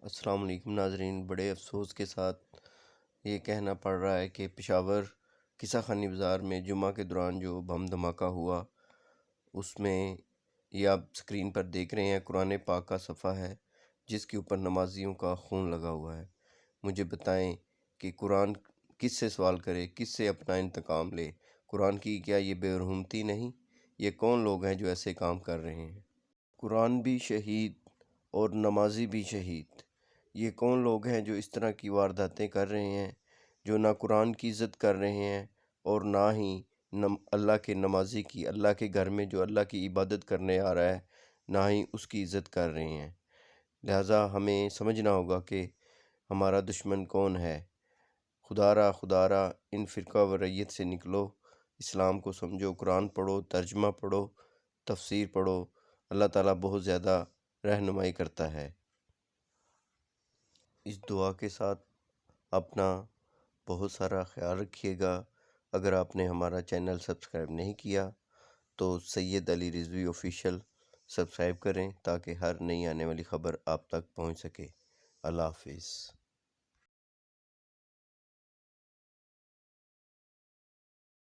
السلام علیکم ناظرین، بڑے افسوس کے ساتھ یہ کہنا پڑ رہا ہے کہ پشاور قصہ خانی بازار میں جمعہ کے دوران جو بم دھماکہ ہوا اس میں یہ آپ سکرین پر دیکھ رہے ہیں قرآن پاک کا صفحہ ہے جس کے اوپر نمازیوں کا خون لگا ہوا ہے۔ مجھے بتائیں کہ قرآن کس سے سوال کرے، کس سے اپنا انتقام لے؟ قرآن کی کیا یہ بے رحمتی نہیں؟ یہ کون لوگ ہیں جو ایسے کام کر رہے ہیں؟ قرآن بھی شہید اور نمازی بھی شہید۔ یہ کون لوگ ہیں جو اس طرح کی وارداتیں کر رہے ہیں، جو نہ قرآن کی عزت کر رہے ہیں اور نہ ہی اللہ کے نمازی کی، اللہ کے گھر میں جو اللہ کی عبادت کرنے آ رہا ہے نہ ہی اس کی عزت کر رہے ہیں۔ لہٰذا ہمیں سمجھنا ہوگا کہ ہمارا دشمن کون ہے۔ خدا را ان فرقہ واریت سے نکلو، اسلام کو سمجھو، قرآن پڑھو، ترجمہ پڑھو، تفسیر پڑھو۔ اللہ تعالیٰ بہت زیادہ رہنمائی کرتا ہے۔ اس دعا کے ساتھ اپنا بہت سارا خیال رکھیے گا۔ اگر آپ نے ہمارا چینل سبسکرائب نہیں کیا تو سید علی رضوی آفیشیل سبسکرائب کریں تاکہ ہر نئی آنے والی خبر آپ تک پہنچ سکے۔ اللہ حافظ۔